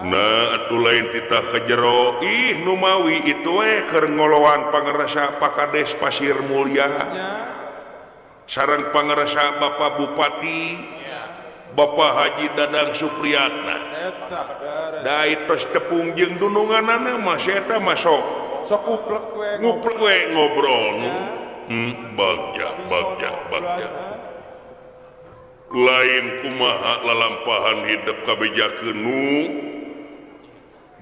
Nah atuh lain titah ke jero numawi itu keur ngolowan pangerasa Pakades Pasir Mulya sareng pangerasa Bapak Bupati Bapak Haji Dadang Supriyatna da tos tepung jeung dununganana mah eta masuk nguplek we ngobrol bagja lain kumaha lalampahan hidup kabejakeun nu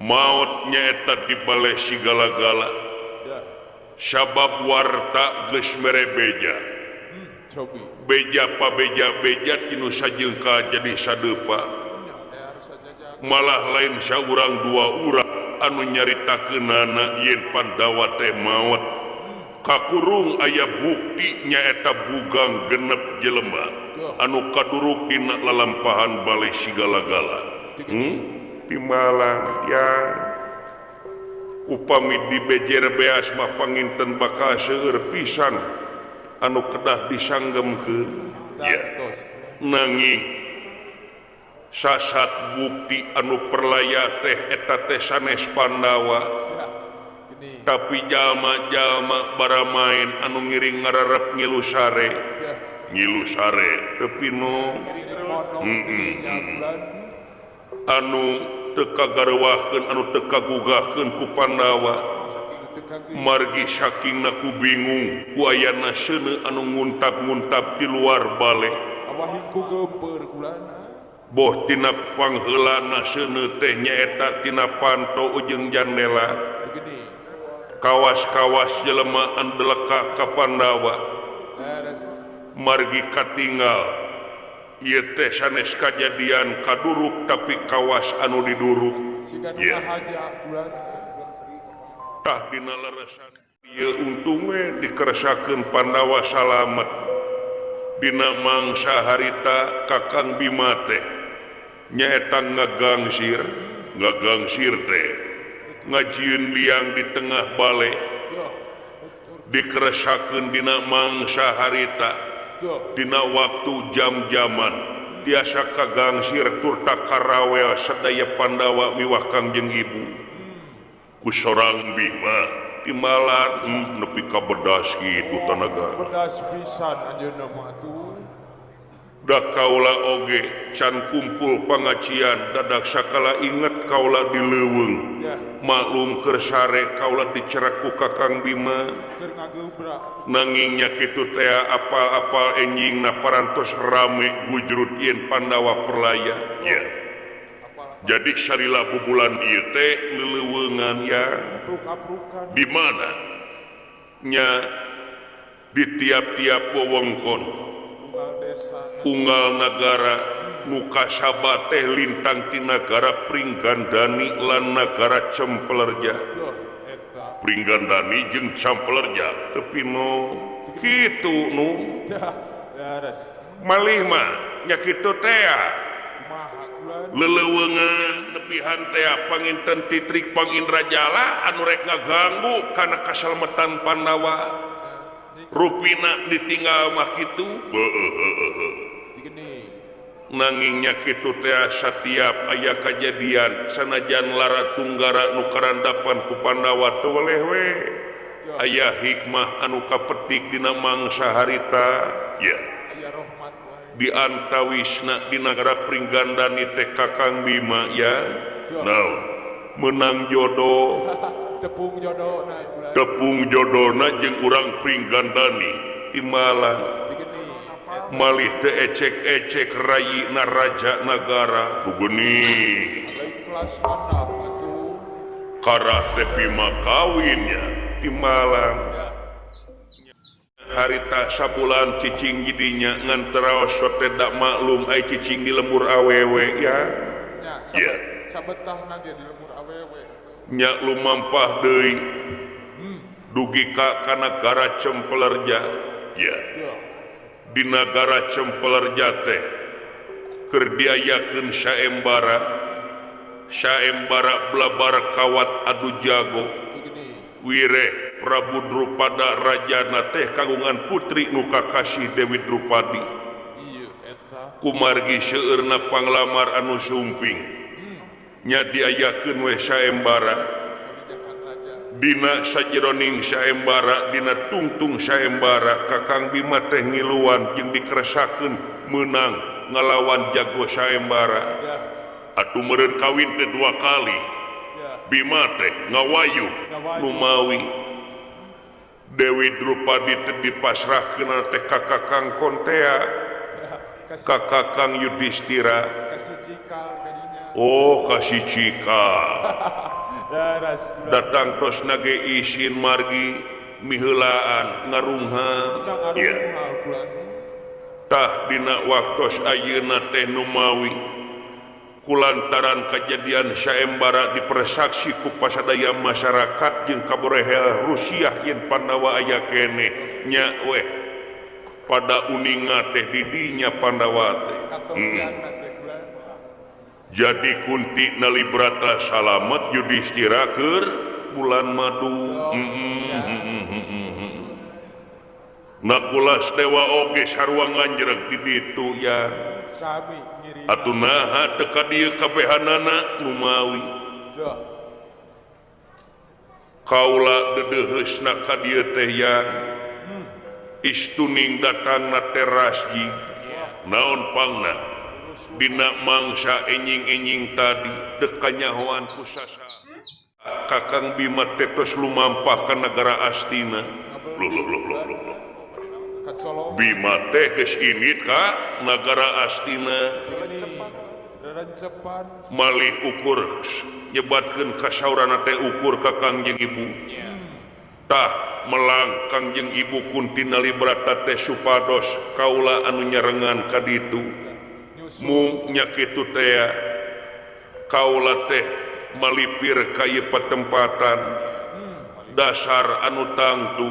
maut nyaeta dibale sigala-gala sabab warta geus mere beja beja tinu sajeungka jadi sadeupa malah lain saurang dua urang anu nyaritakeunana yen Pandawa teh maot kakurung aya bukti nyaeta bugang genep jelema anu kaduruk dina lalampahan balai sigala-gala di Malang ya upami di bejer beas mah panginten bakal seueur pisan anu kedah disanggemkeun ya nanging sasat bukti anu perlaya teh eta teh sanes Pandawa tapi jalma-jalma baramain anu ngiring ngararep ngilu sare tepi nu anu teu kagarwahkeun anu teu kagugahkeun ku Pandawa margi sakingna ku bingung ku ayana seuneu anu nguntab-nguntab di luar bale boh tina pangheulana seuneu teh nyaeta tina panto ujung jandela kawas-kawas jelema anu deleka ka Pandawa margi katinggal ieu teh sanes kajadian kaduruk tapi kawas anu diduruk ya tah dina leresan ieu untung we dikeresakeun Pandawa salamet dina mangsa harita Kakang Bima teh nyaeta ngagangsir teh ngajieun liang di tengah bale dikeresakeun dina mangsa harita dina waktu jam-jaman tiasa kagangsir tur takarawel sadaya Pandawa miwah Kangjeng Ibu ku sorang Bima di Malang nepi ka bedas kitu tanaga bedas pisan anjeunna mah atuh da kaula oge can kumpul pangajian dadak sakala inget kaula di leuweung maklum keur sare kaula dicerak ku Kakang Bima nanging nya kitu teh apal-apal enjingna parantos rame gujrut yen Pandawa perlaya ya jadi sarila bubulan ieu teh leuleweungan ya di mana nya di tiap-tiap wewengkon unggal nagara muka sabah teh lintang ti nagara Pringgandani lan nagara Cemplerja Pringgandani jeung Cemplerja tepi nu kitu nu malih mah nya kitu teh leuleweungan nepihan teh panginten titrik Pangindrajala anu rek ngaganggu kana kasalmetan Pandawa rupina ditinggal mah kitu nangingnya kitu teh satiap aya kajadian sanajan lara tunggara nu karandapan ku Pandawa teu weleh we aya hikmah anu kapetik dina mangsa harita ya di antawisna di nagara Pringgandani teh Kakang Bima ya naon menang jodoh tepung jodona jeung urang Pringgandani di Malang malih teh ecek-ecek rayina raja nagara tugeni karah teh Bima kawinnya di Malang harita sabulan cicing jidinya ngan teraos teh dak maklum ai cicing di lembur awewe ya sabetahna ge di lembur awewe nya lumampah deui dugi ka nagara Cemplerja ya di nagara Cemplerja teh keur diayakeun saembara blabar kawat adu jago wireh Prabu Drupada rajana teh kagungan putri nu kakasih Dewi Drupadi kumargi seueurna panglamar anu sumping nya diayakeun we saembara dina sajeroning saembara dina tungtung saembara Kakang Bima teh ngiluan jeung dikeresakeun menang ngalawan jago saembara atuh meureun kawin teh 2 kali Bima teh ngawayu numawi Dewi Drupadi teh dipasrahkeun teh ka Kakang Kontea ka Kakang Yudhistira oh kasih cika datang tos nage isin margi miheulaan ngarungha ya tah dina waktos ayeuna teh numawi kulantaran kejadian saembara dipersaksi ku pasadaya masyarakat jeung kaborehel Rusia yen Pandawa aya kene nya weh pada uninga teh di dinya Pandawa teh jadi Kunti nalibrata salamet Yudhistira keur bulan madu nakulas dewa oge sarua nganjreg di ditu ya atuh naha teu ka dieu kabehanana numawi kaula dedeheusna ka dieu teh ya istuning datangna terasji naon pangna dina mangsa enjing-enjing tadi dekanyahoan kusasa Kakang Bima tetos lumampah ka negara Astina Bima teh geus init ka negara Astina malih ukur nyebatkeun kasaurana teh ukur Kakang jeung Ibu tah melang Kangjeng Ibu Kunti nalibrata teh supados kaula anu nyarengan ka ditu mung nya kitu teh kaula teh malipir ka ieu patempatan dasar anu tangtu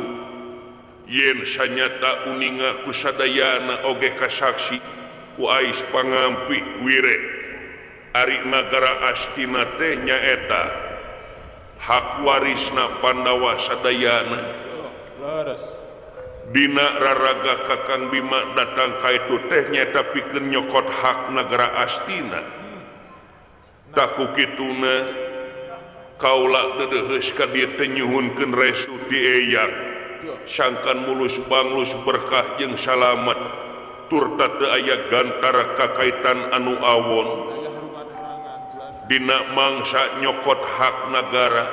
yen sanyata uninga ku sadayana oge kasaksi ku ais pangampi wire ari nagara Astina teh nyaeta hak warisna Pandawa sadayana dina raraga Kakang Bima datang ka itu teh nyaeta pikeun nyokot hak negara Astina taku kituna kaula dedeheus ka dieu teh nyuhunkeun restu di eyang sangkan mulus banglus berkah jeung salamet turta teu aya gantara kakaitan anu awon dina mangsa nyokot hak negara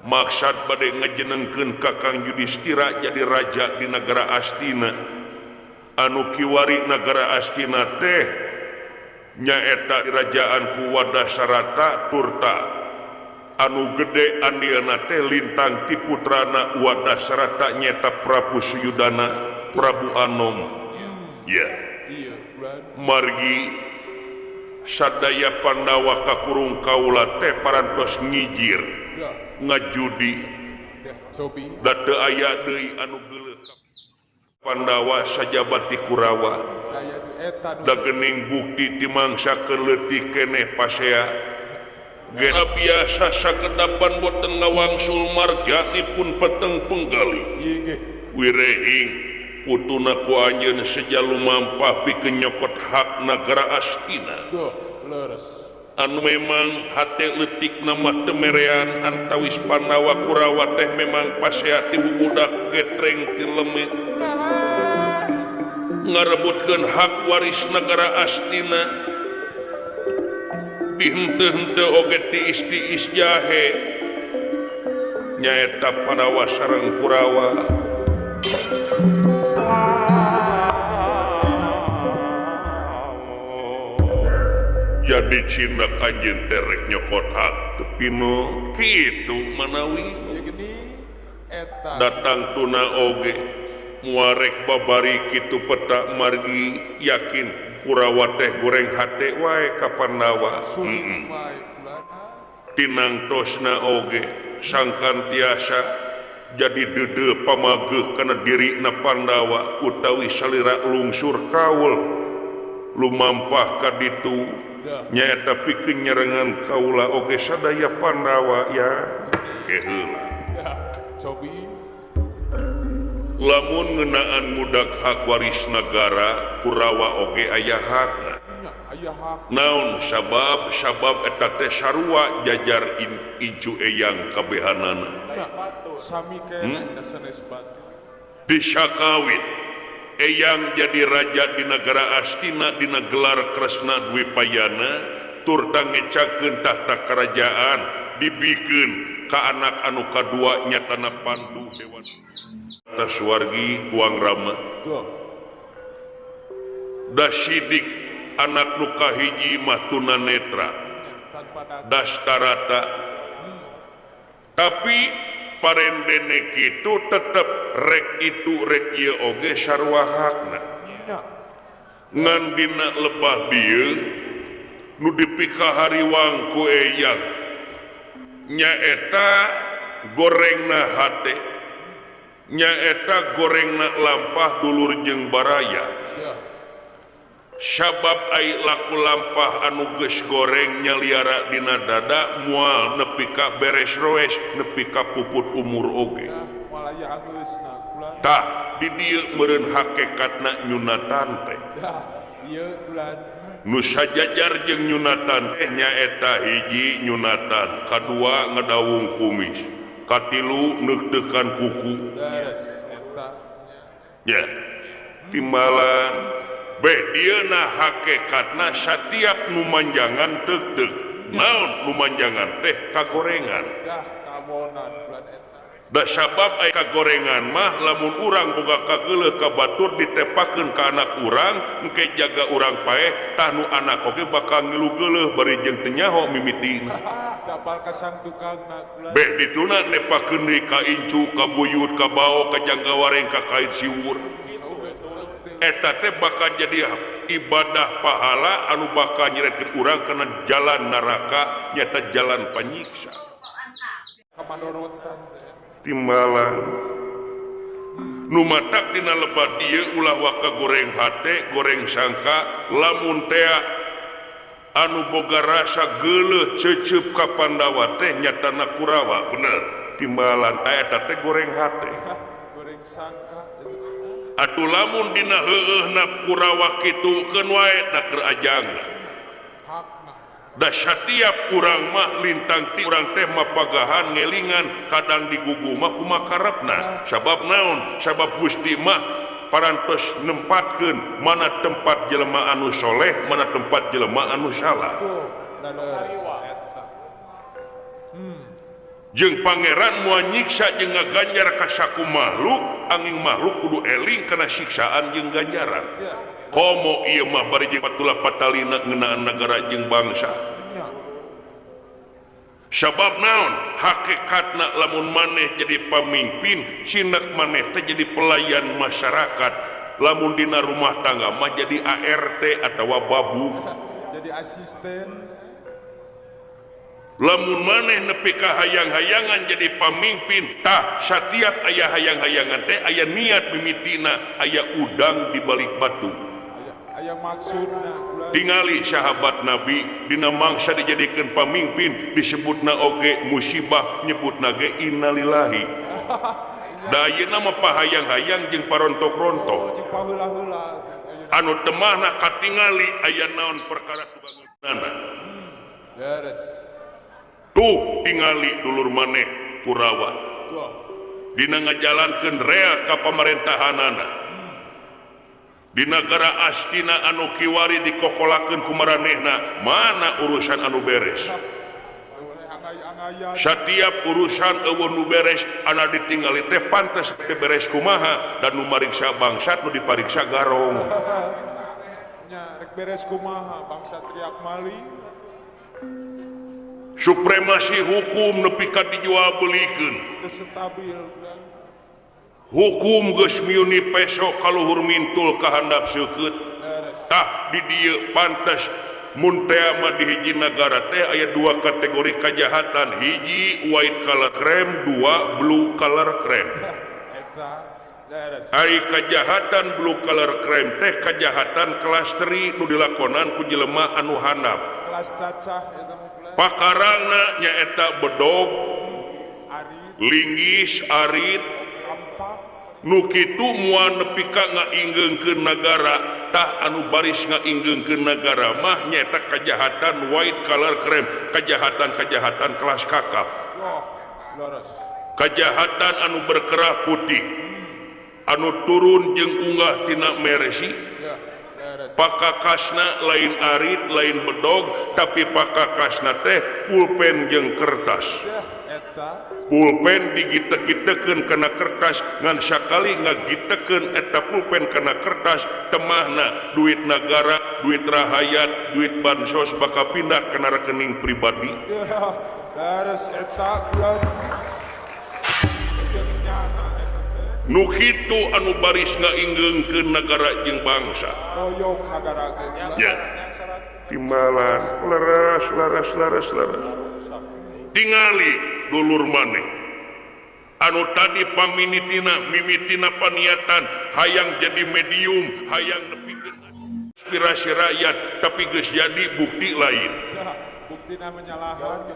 maksad bade ngajenengkeun Kakang Yudhistira jadi raja di negara Astina anu kiwari negara Astina teh nyaeta dirajaan ku Wadasarata turta anu gede andieuna teh lintang ti putrana Wadasarata nyaeta Prabu Suyudana Prabu Anom ya margi sadaya Pandawa kakurung kaula teh parantos ngijir ngajudi da teu aya deui anu geuleuh Pandawa sajabati Kurawa da geuning bukti ti mangsa keleutik keneh pasea gena biasa sakedapan boten ngawangsul marganipun peteng penggali wirehing putuna ku anjeun sejalu mampah pikeun nyokot hak nagara Astina anu memang hate leutik nama temerean antawis Pandawa Kurawa teh memang pasea ti bubudak getreng ti lemet ngarebutkeun hak waris negara Astina dihenteu-henteu oge ti istiis jahe nyaeta Pandawa sareng Kurawa jadi Cina kanjen terek nyokot hak tepino kitu manawi datang tuna oge muarek babari kitu peta margi yakin Kurawa teh goreng hate wae ka Pandawa tinang tosna oge sangkan tiasa jadi dede pamageuh kana diri na Pandawa utawi salira lungsur kaul lumampah ka ditu nyaeta pikeun nyerengan kaula oge sadaya Pandawa ya heula lamun ngeunaan mudag hak waris negara Kurawa oge aya hakna naon sabab eta teh sarua jajar incu eyang kabehanana disakawit eyang jadi raja di negara Astina dina gelar Kresna Dwipayana tur dangecakeun tahta kerajaan dibikeun ka anak anu kadua nyatana Pandu Dewan Taswargi Tuang Rama Dasidik anak nu kahiji mah tunanetra Dastarata tapi parendene kitu tetep rek ieu oge sarua hakna ngan dina lebah dieu nu dipikahariwang ku eyang nyaeta gorengna hate nyaeta gorengna lampah dulur jeung baraya sabab ai laku lampah anu geus goreng nyaliara dina dada moal nepi ka beres roes nepi ka puput umur oge tah di dieu meureun hakikatna nyunatan teh nu sajajar jeung nyunatan teh nyaeta hiji nyunatan kadua ngedawung kumis katilu neukdeukan kuku ya timbalan bedieuna hakikatna setiap numanjangan teug-teug naon numanjangan teh kagorengan da sabab aya kagorengan mah lamun urang boga kageuleuh ka batur ditepakeun ka anak urang engke jaga urang paeh tah nu anak oge bakal ngilu geuleuh bari jeung teu nyaho mimitina kapal kasang tukangna be dituna nepakeun deui ka incu ka buyut ka bao ka janggawareng ka kait siwur eta teh bakal jadi ibadah pahala anu bakal nyeretkeun urang kana jalan neraka nyata jalan panyiksa timbalan nu matak dina lebah dieu ulah waka goreng hate goreng sangka lamun teh anu boga rasa geuleuh ceuceup ka Pandawa teh nyatana Kurawa bener timbalan eta teh goreng hate goreng sangka atuh lamun dina heueuhna Kurawa kitu keun wae da keur ajangna da satiap urang mah lintang ti urang teh mapagahan ngelingan kadang digugu mah kumakarepna sabab naon sabab Gusti mah parantos nempatkeun mana tempat jelema anu soleh mana tempat jelema anu salah jeung pangeran moal nyiksa jeung ngaganjar ka saku makhluk angin makhluk kudu eling kana siksaan jeung ganjaran komo ieu mah bari jeung patulah patalina ngeunaan nagara jeung bangsa sabab naon hakikatna lamun maneh jadi pamimpin sinek maneh teh jadi pelayan masyarakat lamun dina rumah tangga mah jadi ART atawa babu jadi asisten lamun maneh nepi ka hayang-hayangan jadi pamimpin tah setiap aya hayang-hayangan teh aya niat mimitina aya udang di balik batu aya maksudna tingali sahabat Nabi dina mangsa dijadikeun pamimpin disebutna oge musibah nyebutna ge innalillahi da ayeuna mah pahayang-hayang jeung parontok-rontok jeung paheula-heula anu teu mahna katingali aya naon perkara tuganganna beres tuh tingali dulur maneh Kurawa dina ngajalankeun rea ka pamerintahanana di negara Astina anu kiwari dikokolakeun ku maranehna mana urusan anu beres setiap urusan eueuh nu beres anu ditinggali teh pantes teh beres kumaha dan nu mariksa bangsat nu dipariksa garong nya rek beres kumaha bangsa teriak maling supremasi hukum nepi ka dijual belikeun teu stabil hukum geus miuni peso kaluhur mintul ka handap seukeut tah di dieu pantes mun teh mah di hiji nagara teh aya dua kategori kajahatan hiji white collar crime dua blue collar crime ari kajahatan blue collar crime teh kajahatan kelas 3 nu dilakonan ku jelema anu handap kelas cacah eta pakarangna nyaeta bedog linggis arit nu kitu moal nepi ka ngainggengkeun nagara tah anu baris ngainggengkeun nagara mah nyaeta kajahatan white collar crime, kajahatan kelas kakap. Kajahatan anu berkerah putih, anu turun jeung unggah tina meresi. Pakakasna lain arit lain bedog, tapi pakakasna teh pulpen jeung kertas. Pulpen digitek-gitekeun kana kertas ngan sakali ngagitekeun eta pulpen kana kertas temahna duit nagara, duit rahayat, duit bansos bakal pindah kana rekening pribadi. Beres eta nu kitu anu baris ngainggengkeun nagara jeung bangsa. Hoyong nagara ge. Ya. Timbalan laras. Tingali dulur maneh anu tadi mimitina paniatan hayang jadi medium, hayang nepikeun aspirasi rakyat, tapi geus jadi bukti lain. Buktina menyalahan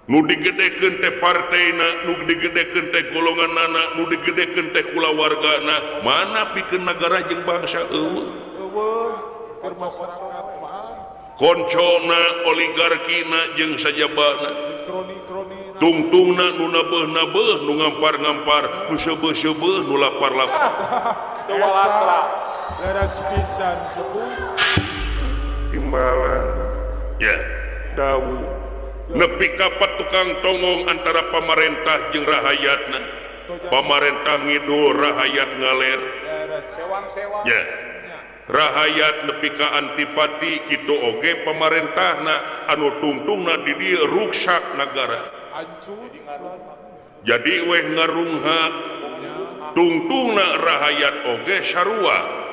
nu digedekeun teh partaina, nu digedekeun teh golonganana, nu digedekeun teh kulawargana, mana pikeun nagara jeung bangsa eueuh. Keur masyarakat mah koncona oligarkina jeung sajabana tungtungna nu nabeuh-nabeuh nu ngampar-ngampar nu seubeuh-seubeuh nu lapar-lapar teu walatra leres pisan sepuh timbalan ya dawu nepi ka tukang tongong antara pamarentah jeung rahayatna. Pamarentah ngidul rahayat ngaler sewang-sewang ya. Rahayat nepi ka antipati kitu oge pamarentahna anu tungtungna di dieu ruksak nagara. Jadi weh ngarunghak tungtungna rahayat oge sarua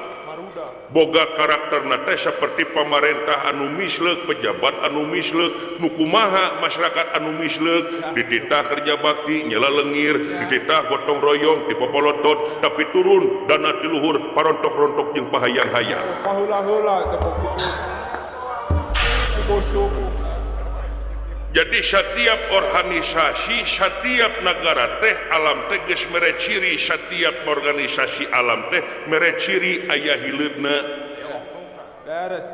boga karakterna teh saperti pamarentah anu misleuk, pejabat anu misleuk, nu kumaha masyarakat anu misleuk, dititah kerja bakti nyela leungir, dititah gotong royong dipopolotot, tapi turun dana ti luhur parontok-rontok jeung pahayang-hayang. Paheula-heula tepuk kitu. Subuh-subuh. Jadi setiap organisasi, setiap negara teh alam teh geus mere ciri, setiap organisasi alam teh mere ciri aya hileudna. Beres.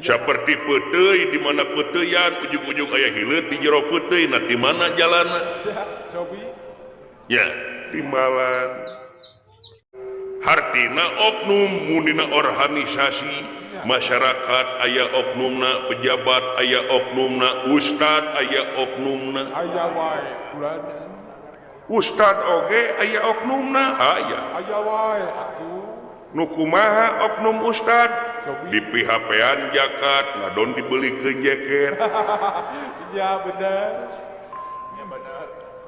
Saperti peuteuy di mana peuteuyan ujug-ujug aya hileud di jero peuteuy na di mana jalanna? Cobi. Ya, timbalan. Hartina oknum munina organisasi masyarakat aya oknumna, pejabat aya oknumna, ustad aya oknumna, aya wae ustad oge aya oknumna, aya wae atuh nu kumaha oknum ustad di PHP-an jakat ngadon dibelikeun jeker. Iya bener.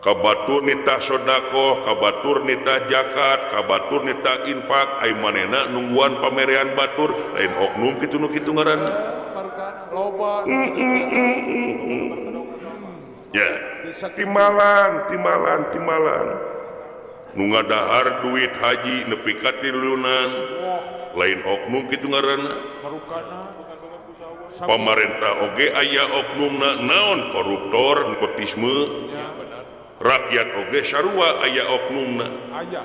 Kabatur nita sodako, kabatur nita jakat, kabatur nita infak, ai manehna nungguan pamerean batur, lain oknum kitu nu kitu ngaranna. Loba. Ya, timbalan. Nu ngadahar duit haji nepi ka triliunan, lain oknum kitu ngaranna. Pamarentah oge aya oknumna naon koruptor, nepotisme. Rakyat oge sarua aya oknumna. Aya.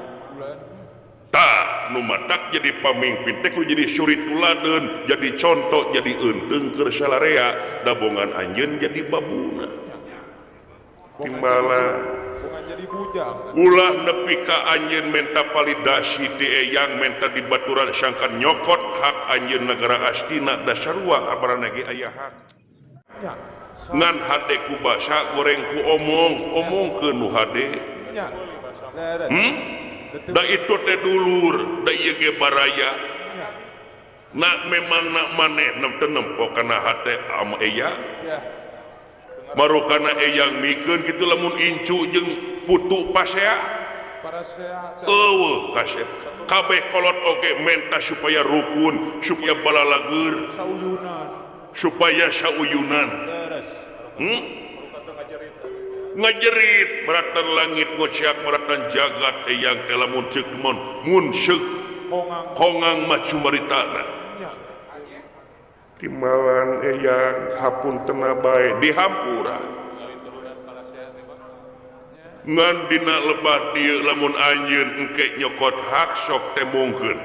Tah nu matak jadi pamimpin teh kudu jadi suri tuladeun, jadi contoh, jadi eunteung keur salarea, dabongan anjeun jadi babuna. Timbala bukan jadi bujang. Ulah nepi ka anjeun menta validasi ti eyang menta dibaturan sangkan nyokot hak anjeun nagara astina da sarua abarana ge aya hak. Ya. Ngan hade ku basa goreng ku omongkeun nu hade nya da itu teh dulur da ieu ge baraya na memang na maneh teu nempo kana hate am eya marukana eyang mikeun kitu lamun incu jeung putu pasea parasea eueuh kasep kabeh kolot oge menta supaya rukun, supaya balalageur sauyunan, supaya sauyunan. Ngajerit meratan langit ngociak meratan jagat eyang telamun cek mun seuk kongang macu maritana timbalan eyang hapun tena bae dihampura ngan dina lebat dieu lamun anjeun engke nyokot hak sok temongkeun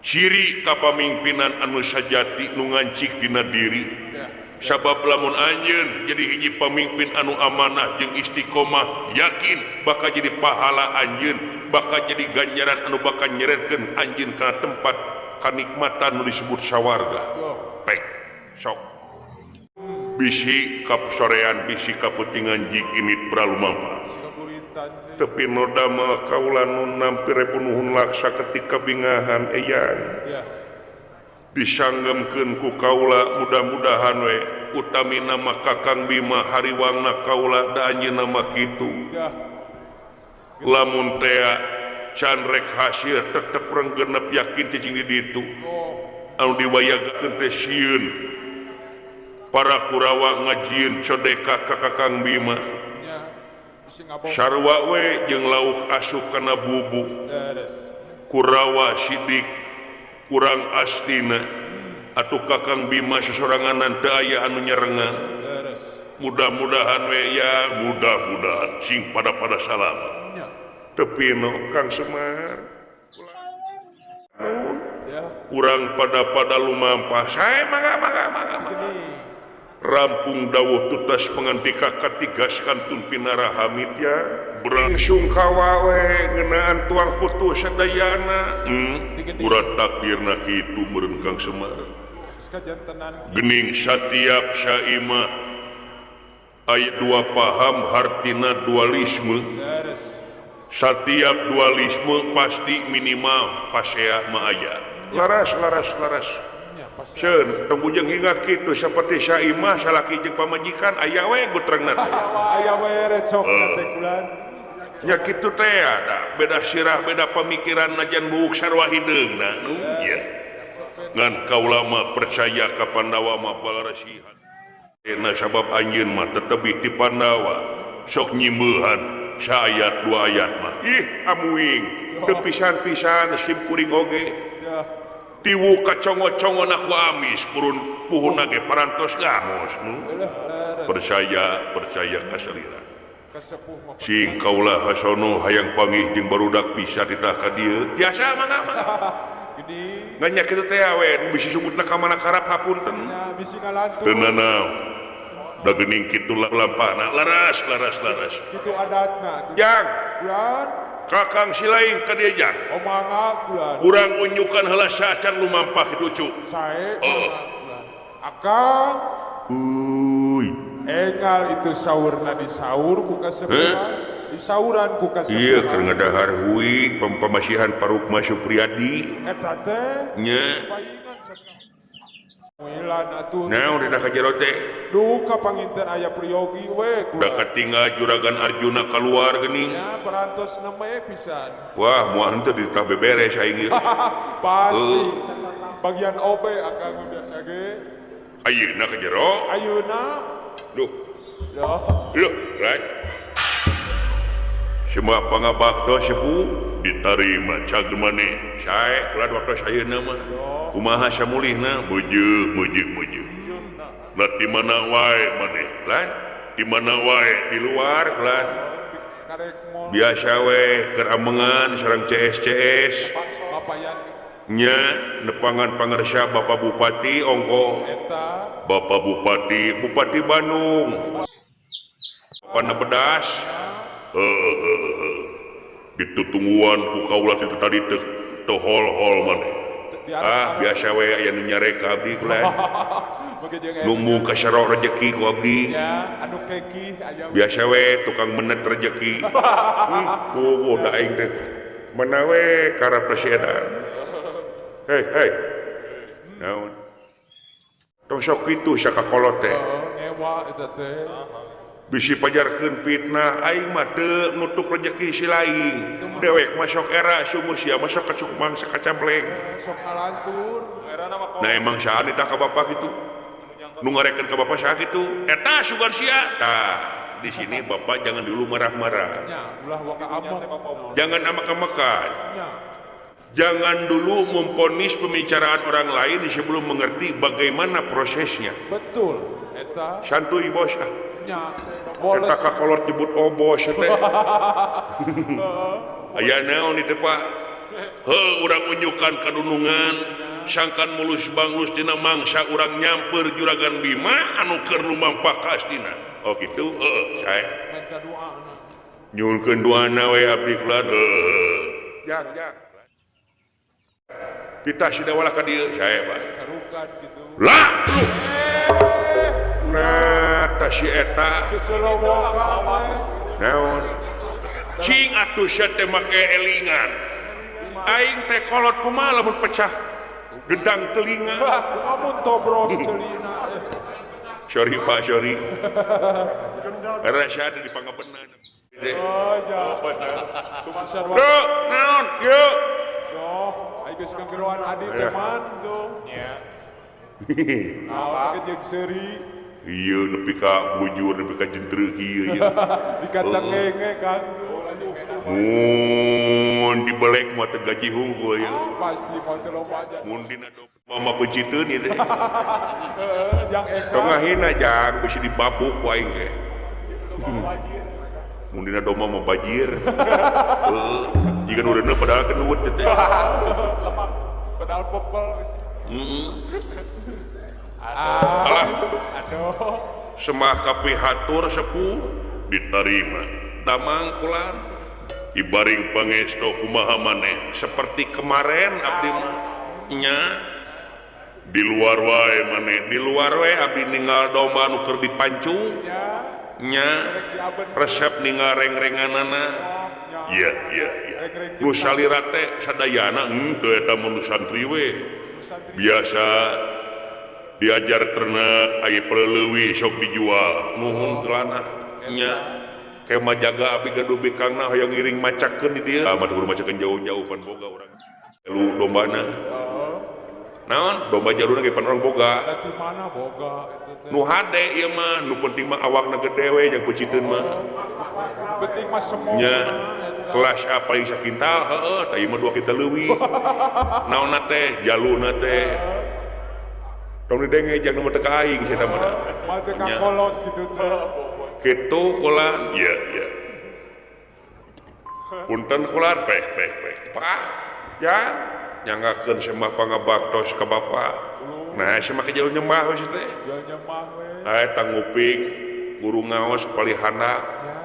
ciri kapamimpinan anu sajati nu ngancik dina diri sabab lamun anjeun jadi hiji pamimpin anu amanah jeung istiqomah yakin bakal jadi pahala anjeun bakal jadi ganjaran anu bakal nyeretkeun anjeun kana tempat kanikmatan nu disebut sawarga pek sok bisi kapsorean bisi kaputingan jig imit pralumampa tapi noda mah kaula nu nampi rebunuhun laksa ketika bingahan eyang disanggemkeun ku kaula mudah-mudahan we utami nama Kakang Bima hariwangna kaula da anjeunna mah kitu lamun tea can rek hasil tetep renggenep yakin cicing di ditu anu diwayagakeun teh sieun para Kurawa ngajieun codeka ka Kakang Bima sarua we jeung lauk asup kana bubuk Kurawa sidik kurang astina atuh Kakang Bima sesoranganan teu aya anu nyerengan mudah-mudahan we ya mudah-mudahan sing pada salamet tepi no Kang Semar urang pada lumampah sae mangga rampung dawuh tutas pengantika katigas kantun Pinara Hamid ya berangsung kawawe ngeunaan tuang putus sadayana urat takdirna kitu meureun Kang Semar gening satiap syaimah aya dua paham hartina dualisme setiap dualisme pasti minimal pasea mah aya laras Sen, tembujeng hingga gitu seperti syaimah salaki jeung pamajikan aya we gutrengna teh. Aya we recok teh kulan. Nya kitu teh ada beda sirah beda pamikiran najan buuk sarua hideungna. Yes. Ngan kaula mah percaya ka Pandawa mah palarasihan. Ena sabab anjeun mah tetep ti Pandawa sok nyimeuhan saayat dua ayat mah. Ih amuing teu pisan-pisan sim kuring oge. Tiwu kacongo-congo naku amis purun puhuna ge parantos gamos percaya kasalira sing kaula hasono hayang panggih jeung barudak bisa ditah ka dieu biasa mangga gede nganya kitu teh awe bisi sumutna ka mana karap hapunten nya bisi ngalantur teu nanaon da geuning kitu lampahna laras kitu adatna jang bulan Kakang silaing ka dieu jang. Oh mangga kulan. Urang unjukan heula sacan lumampah ducu. Sae kulan. Akang. Engal itu saurna disaur ku kasepuhan. Disauran ku kasepuhan. Ieu keur ngadahar huwi pamasihan Parukma Supriyadi. Eta teh. Nya. Paingan Muilan atuh. Naon dina ka jero teh? Duh kapanginten aya Priyogi we kulan. Da katinggal juragan Arjuna keluar geuning. Ya parantos nama pisan. Wah, moal henteu ditah beberes aing ieu. Pasti. Bagian obe akang biasa ge. Ayeuna ka jero? Ayeuna. Duh. Loh, right. Semua pangabakto sepuh ditarima cag maneh. Sae kelan waktu sayeuna mah. Kumaha samulihna mujug. Lah di mana wae maneh, lan? Di mana wae di luar, lan? Biasa we keur amengan sareng CS. Nya nepangan pangarsa Bapak Bupati ongko. Bapak Bupati Bandung. Pana bedas. Ditutungguan ku kaula kitu tadi teu hol-hol maneh. Biasa we aya nu nyareka abdi kulan. Nunggu kasarok rezeki ku abdi. Ya, anu keki aya. Biasa we tukang menet rezeki. Da aing teh. Mana we karep presiden. Hei. Naon? Tong sok kitu sakakolot teh. Ngewa eta teh. Bisi pajarkeun fitnah aing mah teu nutup rezeki si laing dewek masuk era sumur sia masuk ka cukmang sakacampleng sok ngalantur era mah nah emang saha ditah ka bapak kitu nu ngarekeun ka bapak saha kitu eta sugan sia tah di sini bapak jangan dulu marah-marah nya ulah waka amok jangan amak-amakan jangan dulu memponis pembicaraan orang lain sebelum mengerti bagaimana prosesnya betul eta santuy bos nya Eta kakolot nyebut obos teh. Aya naon ieu Pak? Heuh urang unjukan kadunungan sangkan mulus banglus dina mangsa urang nyamper juragan Bima anu keur lumampah ka astina. Oh kitu? Heeh, sae. minta doana. Nyuhunkeun doana we abdi kula. Jak. Kita sida wala ka dieu sae Pak. Carukan gitu. Lah, lu. Nah, ta si eta. Ceceloboga we. Naon? Cing atuh sia teh make elingan. Aing teh kolot kumaha lamun pecah gedang telinga. Amun tobros celina. Sorry Pak, sorry. Karena saya ada di Pangabenan. Oh, jahat. Tumisan wae. Duh, naon? Yuk. Yo, aing geus nggeroan adi teman tuh. Nya. Apa jeung seuri. Iya, nepi ka bujur, nepi ka jentreuh ieu ya. Dikatengenge Kang tuh. Mun dibelek mah teu gaji hungkul ya. Pasti mau teu loba aja. Mun dina mama peciteun ieu teh. Jang Eka. Tongahina jang bisi dibabuk ku aing ge. Mun dina doma mah bajir. Heeh, jiga nu reuneuh padahal kenuut teh. Padahal pepel. Alah, Aduh. semah kapihatur sepuh diterima. Damang kulan ibaring pangestu kumaha maneh seperti kemarin abdi mah nya di luar wae maneh di luar wae abdi ninggal domba nu keur dipancung nya resep ninggal reng-renganana iya nu salira teh sadayana teu eta mun santri we biasa diajar ternak aya peleuwih sok dijual nuhun kelana nya kema jaga abdi gaduh bikangna hoyong ngiring macakeun di dieu mah kudu macakeun jauh-jauh pan boga urang lu dombana naon domba jalurna ge pan orang boga Di mana boga itu teh. nu hade ieu mah nu penting mah awakna gede we jeung peciteun mah Penting mah semua. nya kelas A paling sakintal heueuh tah ieu mah 2 kintal leuwih naonna teh jaluna teh tong didenge jang nu teu ka aing sia tah mah Mal teu kakolot gitu teh. gitu kulan iya punten kulan pek Pak ya nyanggakeun semah pangabaktos ka Bapak nah semah ke jauh nyembah we teh Jual nyemah we. eta nguping guru ngaos palihana Ya.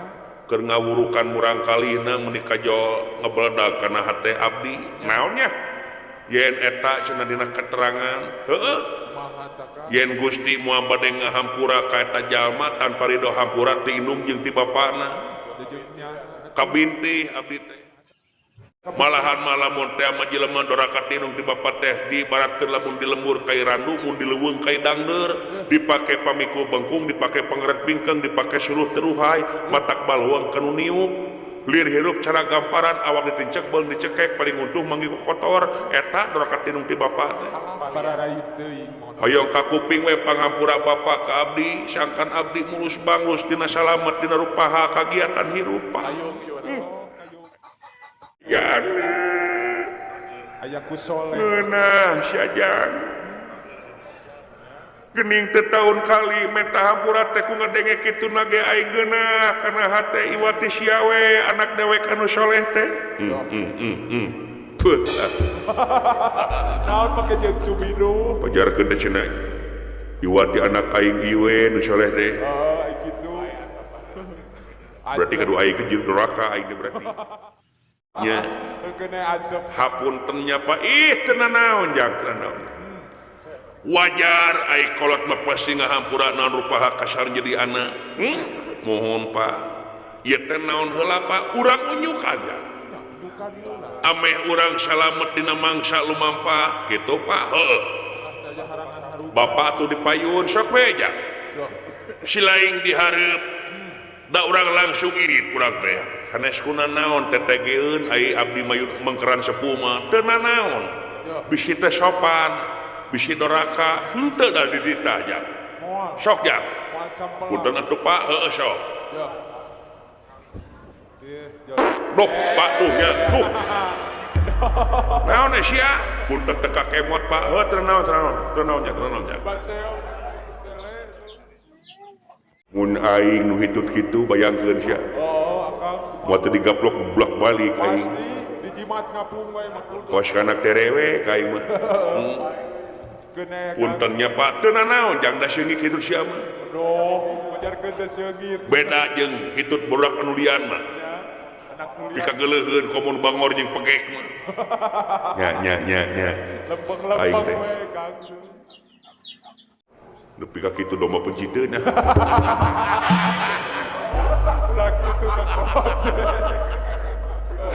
keur ngawurukan murang kalina meuni kajol ngebeledag kana hate abdi naonnya yen eta cenah dina keterangan heueuh Kumaha tah Kang? yen Gusti moal bade ngahampura ka eta jalma tanpa ridho hampura ti indung jeung ti bapana Jejegnya. kabintih abdi teh malahan malamun teh mah jelema doraka ti indung ti bapa teh diibaratkeun lamun di lembur kai randu mun di leuweung kai dangdeur dipake pamikul bengkung dipake pangeret pingkeung dipake suruh teruhai matak baleuang kanu niup lir hirup cara gamparan awak ditincek beung dicekek paling untung manggi kotor eta doraka ti indung ti bapa teh Bararai teuing. hoyong ka kuping we pangampura bapa ka abdi sangkan abdi mulus banglus dina salamet dina rupaha kagiatan hirup Pak Ayung ya aya ku soleh. nah syajang gening teu taun kali meta hampura teh ku ngadenge kitu na ge aing geunah kana hate iwati sia we anak dewek anu soleh teh Puh, Naon make jeung cubidu. pajarkeun teh cenah iwati anak aing ieu we nu soleh teh Gitu. berarti kadu aing ke jeung neraka aing teh berarti nya Kena adep. hapuntennya Pak teu nanaon jang teu nanaon wajar ai kolot mah pasti ngahampura naon rupaha kasar jadi anak mohon Pak ieu teh naon heula Pak urang unyuk aja Bukan heula. ameh urang salamet dina mangsa lumampah gitu Pak heueuh Tanya harangan haru. Bapak tuh dipayun sok we jang si laing dihareup da urang langsung irit urang teh haneskeun naon tetegeun ai abdi mayun mengkeran sepuh mah teu nanaon bisi teh sopan bisi doraka henteu da dititah jang Moal. sok jang Moal campelan. punten atuh Pak heueuh sok Ya. Iya, dok Pak tuh nya tuh naon sia punten teu kakemot Pak heueuh teu naon nya Baseo. mun aing nu hitut kitu bayangkeun sia Akang moal teu digaplok bulak balik aing pasti dijimat ngapung wae makul kos kana terewe ka aing mah kena puntennya Pak teu nanaon jang da seungit hitut sia mah dong menjarkeun teh seugit beda jeung hitut budak anu lian mah anak mulia dikageuleheun komun bangor jeung pegek mah nya lempeng-lempeng wae Kang nepi ka kitu domba penciteuna ulah kitu Kang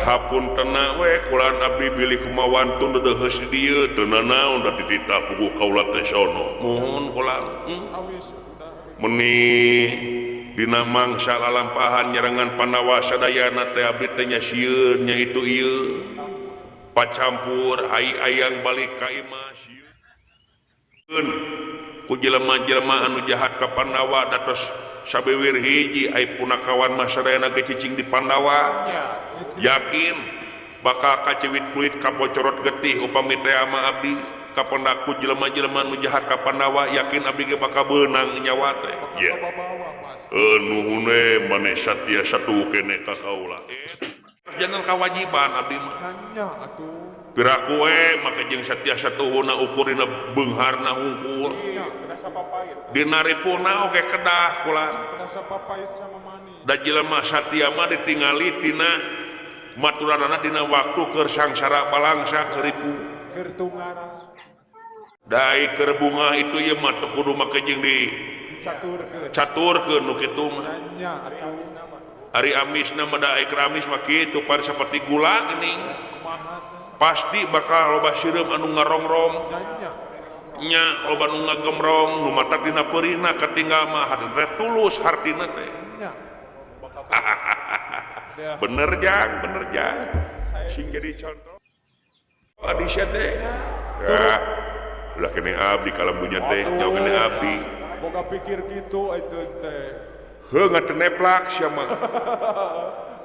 hapun tena we kulaan abdi bilih kumawan tun dedeheus di dieu teu nanaon da dititah puguh kaula teh sono mohon kulaan awis meni dina mangsa lalampahan nyerangan Pandawa sadayana teh abdi teh nya sieun nya itu ieu pacampur ai ayang balik ka imah sieun ku jelema-jelema anu jahat ka Pandawa datos sabewir hiji ai punakawan mah sadayana ge cicing di Pandawa yakin bakal kacewit kulit kapocorot getih upami teh ama abdi kapendaku jelema-jelema anu jahat ka Pandawa yakin abdi ge bakal beunang nyawa teh ya nuhun maneh satya satu kene ka kaula jangan kewajiban abdi mah nanya atuh piraku maka jeung satya satuhuna ukurina beungharna hungkul dina ripuna oge kedah kulan kerasa papait sama mani da jelema satya mah ditingali tina maturanana dina waktu keur sangsara balangsa keur ripu keur tungara dai keur bunga itu ye mah teu kudu make jeung di caturkeun nu kitu mah nanya atuh ari amisna mah da amis mah kitu pan saperti gula geuning kumaha pasti bakal loba sireum anu ngarongrong nanya nya loba nu ngagemrong nu mata dina peurihna katinggal mah hade tulus hartina teh nya bener jang sing jadi contoh adi sia teh ya ulah kene abdi kalam dunya teh jauh kene abdi boga pikir kitu itu teh heuh ngateneplak sia mah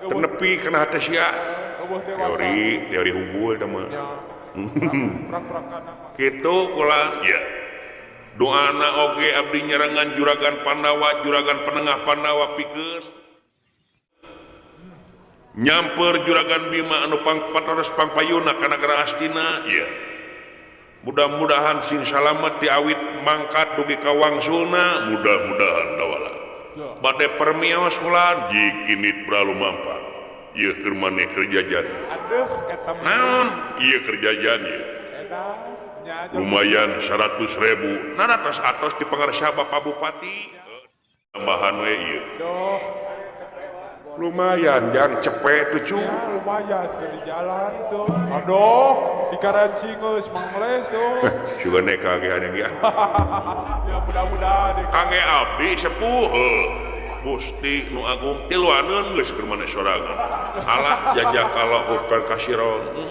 tenepi kana hate sia teori unggul teh mah prak-prakan kitu kula ya doana oge abdi nyerangan juragan Pandawa juragan penengah Pandawa pikeun nyamper juragan Bima anu patos pangpayuna ka nagara Astina ya mudah-mudahan sing salamet ti awit mangkat dugi ka wangsulna mudah-mudahan dawala bade permios ulan jik init bralu mampa ieu keur maneh kerjajan aduh eta naon ieu kerjajan ieu lumayan 100.000 nana tos atos di pangarsa Bapak Bupati tambahan we ieu lumayan jang cepet tuh lumayan ke di jalan tuh aduh di Karachi geus mangleh tuh juga neka ge anu ya ya mudah-mudahan kangge abdi sepuh Gusti nu agung tiluaneun geus keur maneh sorangan alah jazakallahu khairan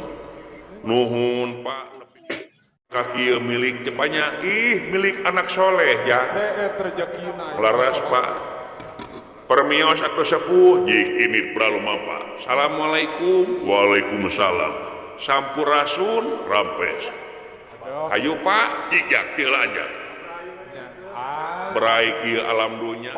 nuhun Pak kaki milik cepanya milik anak soleh ya rezekina laras Pak permios atau sepuh jik ini bralu mampa assalamualaikum waalaikumsalam sampurasun rampes ayo Pak jik kieu aja berai kieu alam dunya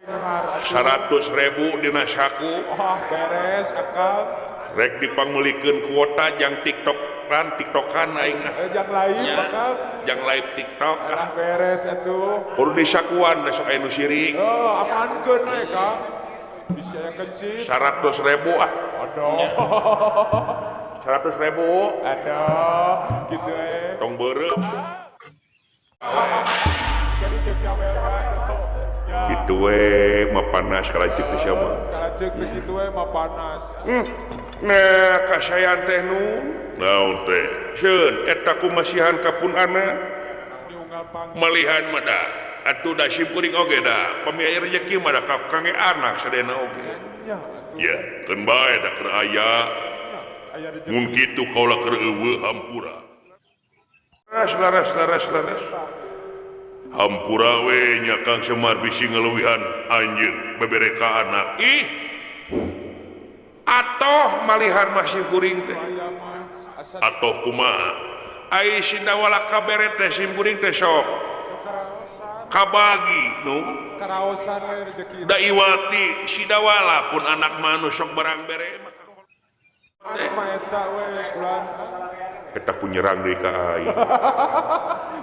100.000 dina saku beres akal rek dipangmelikeun kuota jang tiktokan aing jang lain bakal jang live tiktok lah beres atuh kudu disakuan da sok aya nu sirik amankeun we Kang bisa yang kencing 100.000 ah aduh 100.000 aduh gitu tong beureuh gitu mah panas kalajeng teh sia mah kalajeng teh kitu mah panas nah kasayan teh nu naon teh sieun eta kumasihan kapunana malihan mah da atuh da simkuring oge da pamiaya rezeki mah da kangge anak sadayana oge ya keun bae da keur aya mun kitu kaula keur eueuh hampura laras hampura we nya Kang Semar bisi ngeleuwihan anjeun bebere ka anak atoh malihan masih kuring teh atoh kumaha ai sinda wala kabere teh sim kuring teh sok kabagi nu karaosan we rezeki da iwati sidawala pun anak manus sok barang bere mah eta we ulan eta pun nyerang deui ka aing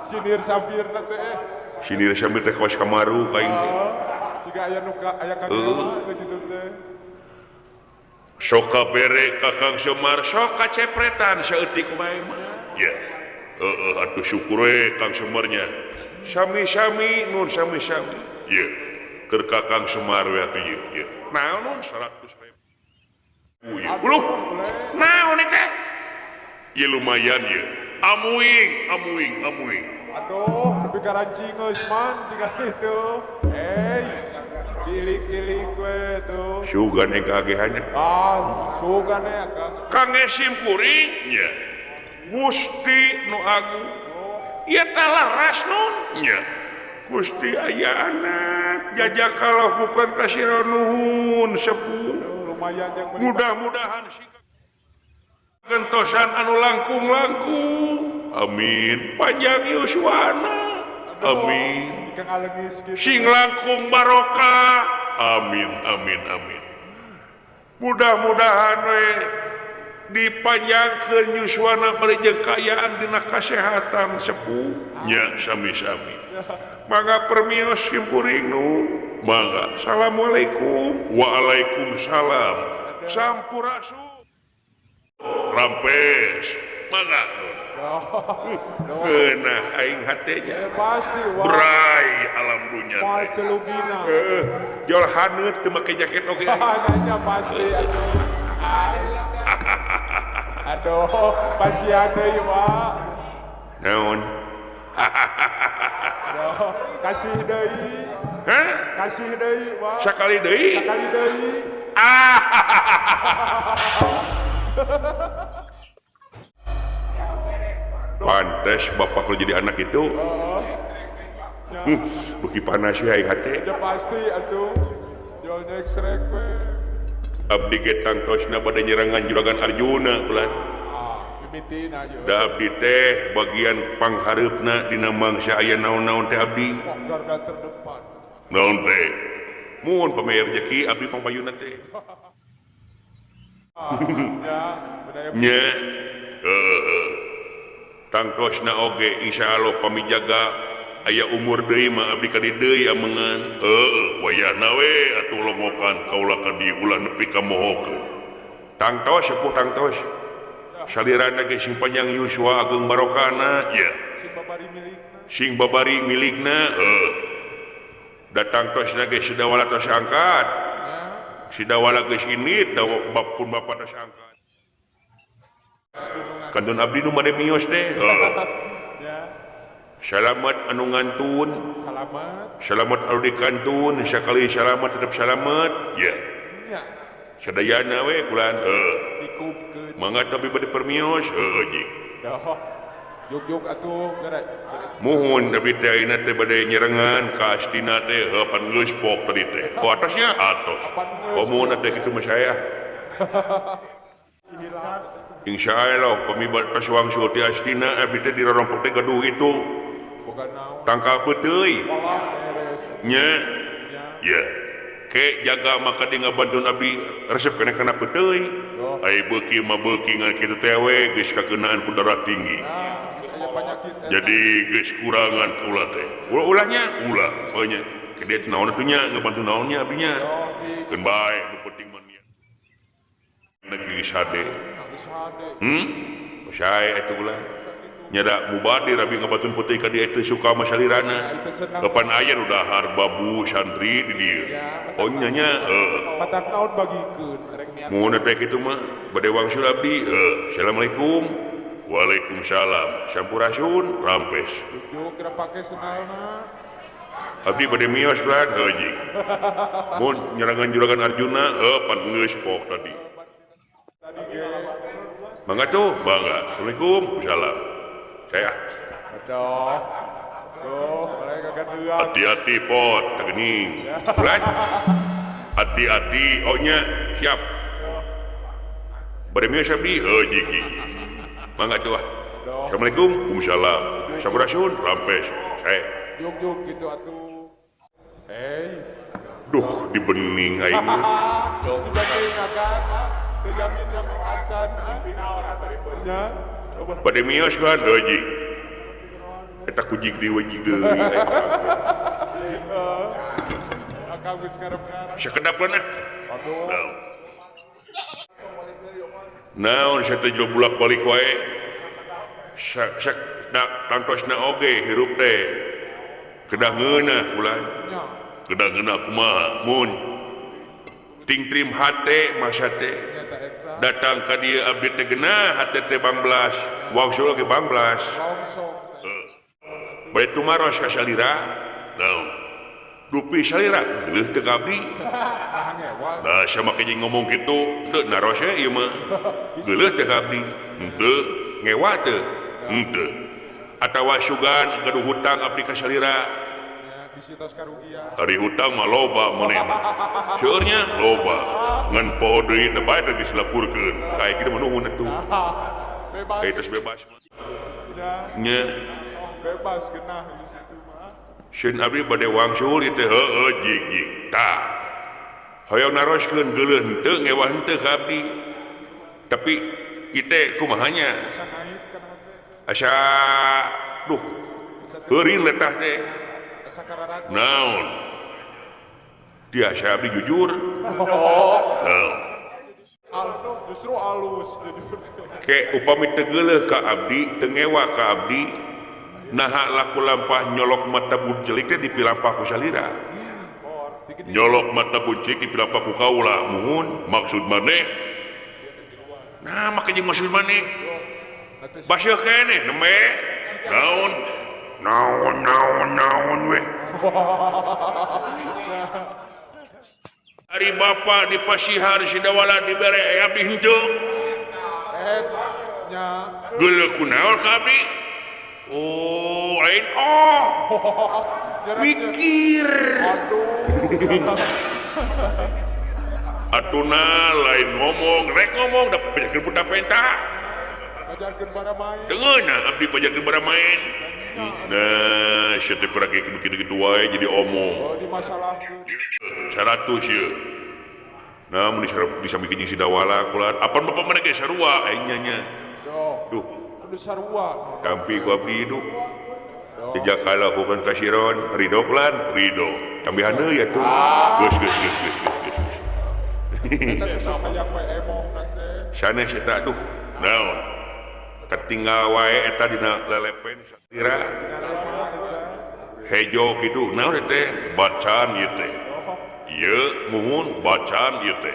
sinir sampirna teh sinir sambil teh kawas kamaru ka aing siga aya nu aya kageuh gitu teh sok kabere ka Kang Semar sok kacepretan saeutik bae mah ya atuh syukur we Kang Semarnya sami-sami nun sami-sami ya keur ka Kang Semar we atuh ya naon 100.000 ya uluh naon teh ya lumayan ya amuing aduh lebih karancing geus man tinggal itu ilik-ilik we tuh sugan kagehannya sugan ya Kang Esim kuring nya Gusti nu agung ieu teh laras nun nya Gusti aya anak jajak kalakukan kasira nuhun sepuh lumayan yang mudah-mudahan gentosan anu langkung-langkung amin panjang yuswana amin sing langkung barokah amin mudah-mudahan we dipanjangkeun yuswana bari jeung kayaan dina kasehatan sepuh nya sami-sami mangga permios simpuring nu mangga assalamualaikum waalaikumsalam sampurasun rampes mangga nah aing hatenya pasti berai alam dunya mal telugina jol haneut teu make jaket oge nya pasti aduh pasti ada ya Pak naon kasih deui kasih deui Pak sakali deui pantes bapak kalau jadi anak itu beki panas ya aing hate ya pasti atuh jual nyek we abdi ge tangtosna pada nyerangan juragan Arjuna ulan mimitin aja da abdi teh bagian panghareupna dina mangsa aya naon-naon teh abdi garda terdepan naon teh mun pamer rezeki abdi pangpayuna teh nya tangtosna oge insyaallah pamijaga aya umur deui mah abdi ka dieu deui amengan wayahna we atuh longokan kaula ka dieu ulah nepi ka mohokeun tangtos sepuh tangtos salirana ge sing panjang yuswa ageung barokahna ya sing babari milikna da tangtosna ge sidawala tos angkat sidawala geus init da bapun bapa tos angkat kantun abdi nu made mios teh salamet anu ngantun salamet anu dikantun sakali salamet tetep salamet ya sadayana we kulan mangga tapi bade permios jik yuk atuh gerak muhun abdi teh ayeuna teh bade nyerengan ka astina teh pan geus pok tadi teh ku atasnya atos komun teh kitu mah saya insyaallah pamibat pasuang suti astina abdi teh dirorompok teh gaduh itu tangkal peuteui nya ya ke jaga maka di ngabantun abdi resep kana peuteui ai beuki mah beuki ngan kitu teh we geus kakeunaan ku darah tinggi jadi geus kurangan ulah teh ulahnya ulah soalnya ke dia naon atuh nya ngabantu naonnya abdinya keun bae nu penting mah nya negeri sade sae atuh ulah nyada mubadir abi ngabatun putih ka dia teh suka masalirana kapan aya nu dahar babu santri di dieu oh nya patak naon bagikeun mun teh kitu mah bade wangsul abdi assalamualaikum waalaikumsalam sampurasun rampes juk geura pake senalna abdi bade mios lan heuji mun nyerangan juragan Arjuna pan geus pok tadi mangga tuh mangga assalamualaikum salam saya aduh mereka gaduhan hati-hati pot tegening bulan hati-hati ohnya siap bade mios abdi heuji mangga tuh assalamualaikum waalaikumsalam sampurasun rampes saya Yuk gitu atuh. Duh, di bening aing. Dibanting agak. Terjamin yang acan. Nya. Bade mios kan haji. Eta kujig di wajig deui. Akang geus ngarep-ngarep. Sakedapna. Aduh. Naon saya teh bolak-balik wae. Sak tangtosna oge hirup teh. Kedah ngeunah ulah. Nya. Kedah ngeunah kumaha mun ting trim hate masa teh Nyata eta. datang ka dieu abdi teh geunah hate teh bangblas. Wangsul ge bangblas. Longsong. Bae tumaros ka salira. Naon? Dupi salira geuleuh teu ka abdi. Nah ngewa. Nah, sama kaya ngomong gitu, teu naros ya ieu mah. Geuleuh teh ka abdi. Henteu ngewa teu. Henteu. Atawa sugan gaduh hutang abdi ka salira. Ya, bisi tos karugian. Ari hutang mah loba maneh. Seueurnya loba. Ngan poho deui teh bae teh diselapurkeun. Kae kitu mah nuhun atuh. Bebas. Kae tos bebas. Ya, Nya, bebas genah di situ mah. sieun abdi bade wangsul ieu teh heueuh jig-jig. Tah. Hoyong naroskeun geuleuh henteu ngewah henteu ka abdi. Tapi kita kumahanya Bisa naik kana teh. asa duh heuring letah teh Asa kararat. naon tiasa abdi jujur naon Justru alus jadi. ke upami teu geuleuh ka abdi teu ngewa ka abdi naha laku lampah nyolok mata buncelik teh dipilampah ku salira nyolok mata buncelik dipilampah ku kaula muhun maksud maneh nah makanya maksud maneh baseuh keneh nembe naon we ari bapa di pasihar sidawala dibere abdi henteu Nya. geuleuh kunaon ka abdi oh lain pikir atuna lain ngomong rek ngomong da pajakeun buta penta Ajarkeun bara main. deungeuna abdi pajakeun bara main nah sia teh peragi kitu-kitu wae jadi omong Oh, di masalahkeun. 100 ye nah mun disami jeung sidawala kula apan bapak mana ge sarua aing nya Yo. duh Kudu sarua. tampi ku abdi hidup sejak kala bukan kasiron ridho pelan ridho tambihan deui atuh geus Eta sok hayang we emoh nanti. sanes eta aduh naon ketinggal wae eta dina lelepen satira Narema eta. hejo kitu naon teh bacaan ieu teh ieu muhun bacaan ieu teh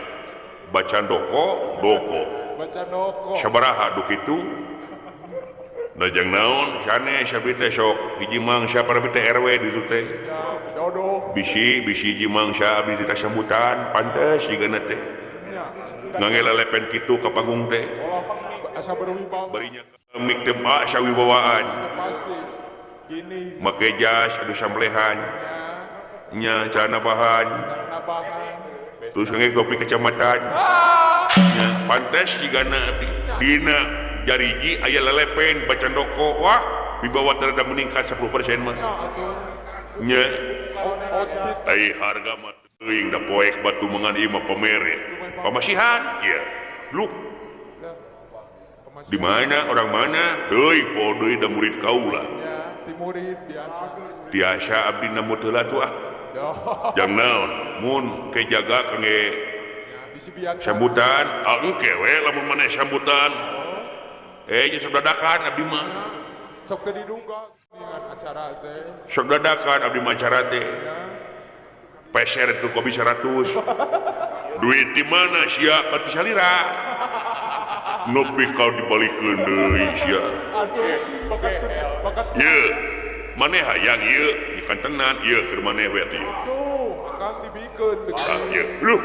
bacaan doko Baca noko. sabaraha duh kitu najang naon sanes abdi teh sok hiji mangsa para teh RW di ditu teh Ya, dodo. bisi hiji mangsa abdi di sambutan pantes sigana teh Ya. ngangelelepen kitu ka panggung teh Olah asa berwibawa. barinya mik teh sawibawaan Udah pasti. Gini. make jas adu samblehan Ya. nya celana bahan Cara nabahan. terus nge kopi kecamatan nya pantes sigana abdi dina jariji aya lelepen bacan doko wah wibawa terada meningkat 10% mah Ya, atuh. nya Outfit. ai harga mah teuing da poek batu mengan ieu mah pamere pamasihan ieu lu Ya. Pemasukan. di mana orang mana deui poho deui da murid kaula Ya, timurid biasa. tiasa abdi namu teu latu ah Yo. jang naon mun kejaga kangge Ya, bisi biasa. sambutan engke we lamun maneh sambutan nya sok dadakan abdi mah Sok teu diduga dengan acara teh. sok dadakan abdi mah acara teh Ya. peser itu kopi 100 duit di mana sia pati salira ngopi kau dibalikeun deui sia Aduh, bakat ye maneh hayang ye ikan tenan ye keur maneh we atuh ye tuh, akan dibikeun teu. ye lu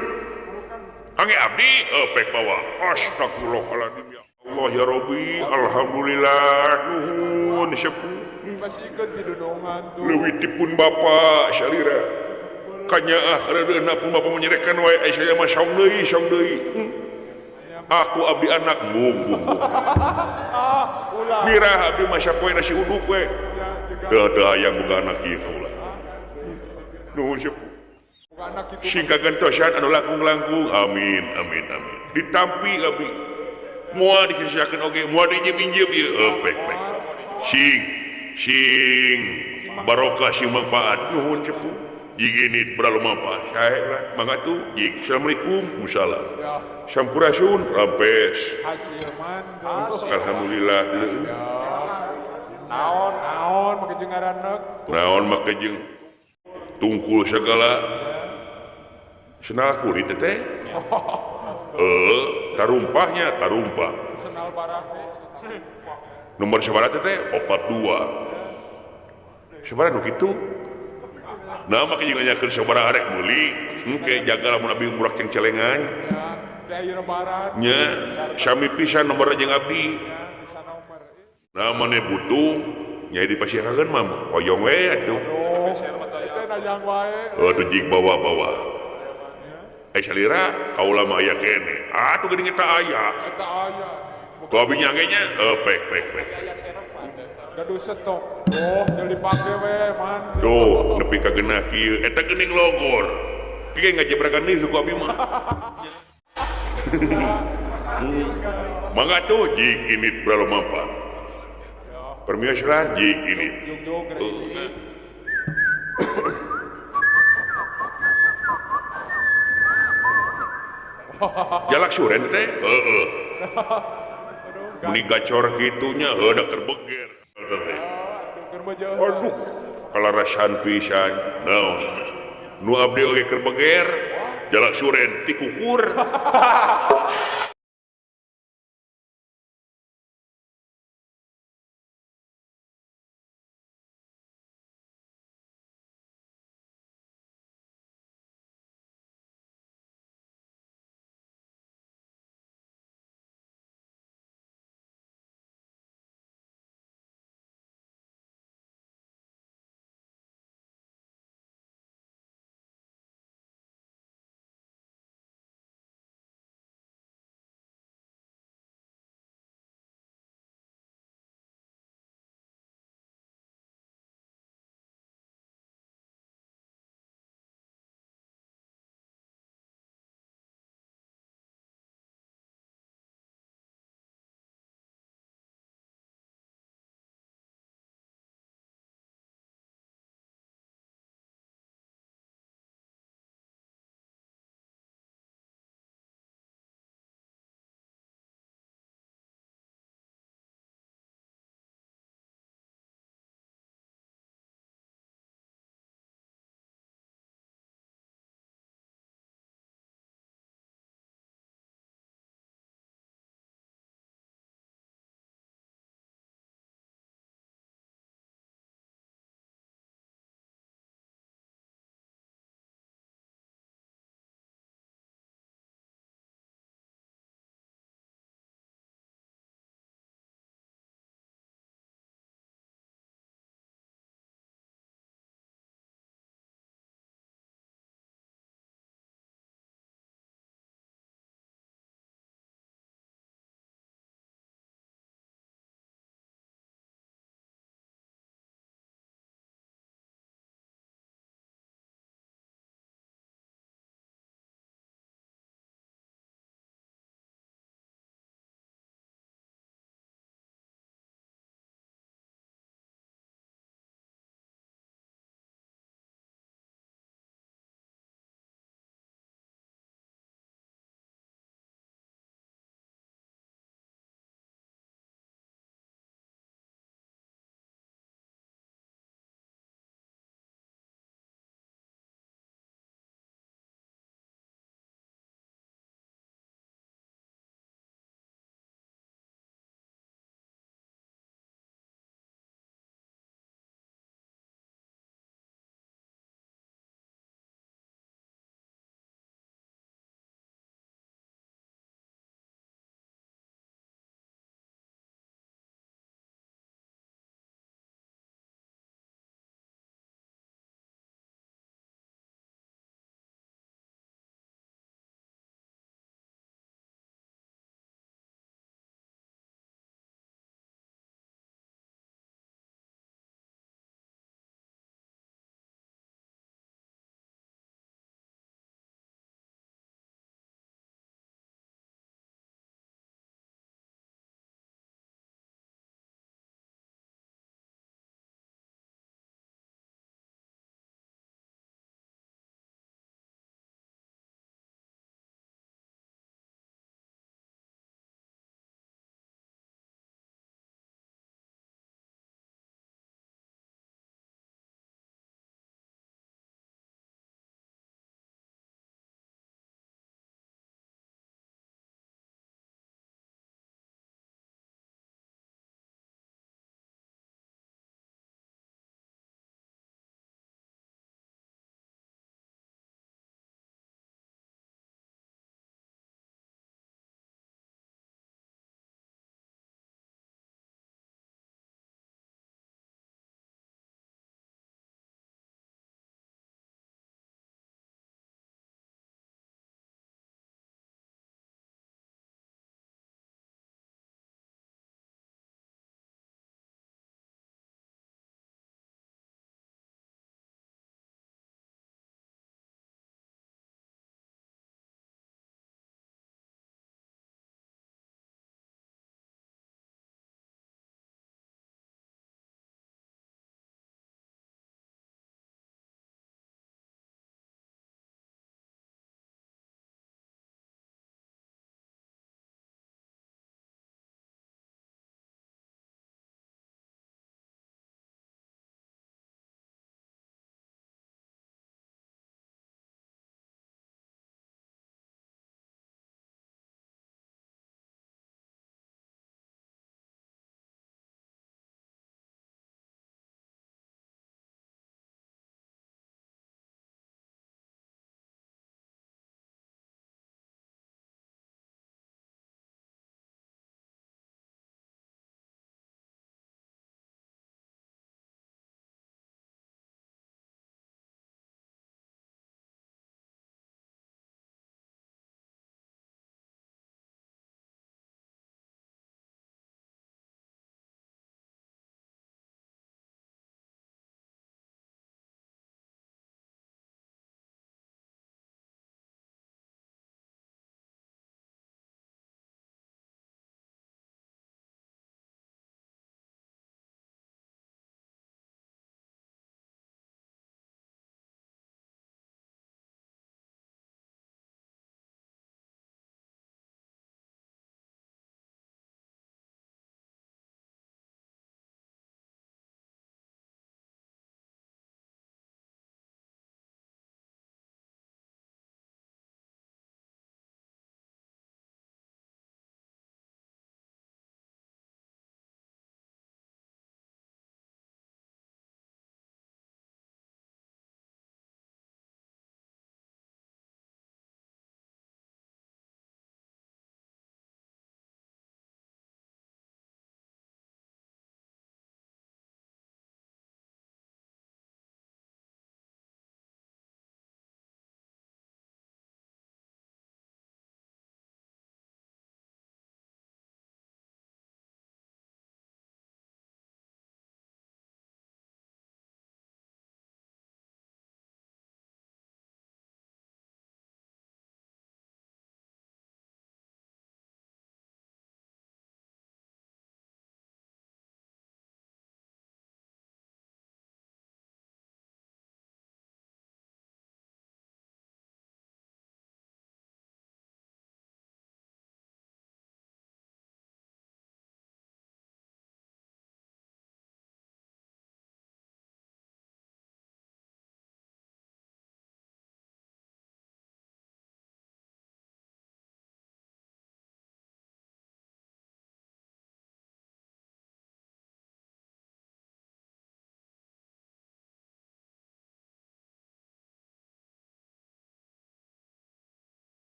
kange abdi pek bawa astagfirullahaladzim ya Allah ya Rabbi alhamdulillah nuhun sepuh Pasikeun ti dudungan tuh. leuwitipun bapa salira kanya redeuna pun bapa menyerekan wae saya mah song deui aku abdi anak mung. Mira abdi masya poe nasi uduk we. Teu hayang boga anak ieu ulah. Nuhun sepuh. Boga anak kitu. Sing kagantosan anu langkung-langkung. Amin. Ditampi abdi. Moal dikasihakeun oge, moal diinjem-injem ieu pek. Sing barokah sing manfaat. Nuhun sepuh. Jika ini berlalu saya mangga tuh. Assalamualaikum, wassalam. Sampurasun, rampes. Alhamdulillah. Naon, make jeung ngaranek. Naon make jeung tungkul segala. Senal kulit teh. Tarumpah. Senal barah. Nomor sabaraha teh 42. Sabaraha nu kitu? Nah makanya nganyakeun sabaraha arek meuli engke jaga lamun abdi murak jeung celengan teh ayeuna barat nya sami pisan nomor jeung abdi nah maneh butuh nya dipasihakeun mah hoyong we atuh teh najang wae atuh jig bawa salira kaula mah aya kene atuh geuning eta aya ku abdi nyange nya pek gaduh stok jeung dipake we man tuh nepi ka geunah kieu eta geuning logor kieu ngajebrakan nih suku abdi mah mangga tuh jig ini berlalu manfaat permiasan jig ini jalak suren teh muni gacor gitunya da kerbeger aduh kalarasan pisan naon nu abdi oge keur beger jalak suren ti kukur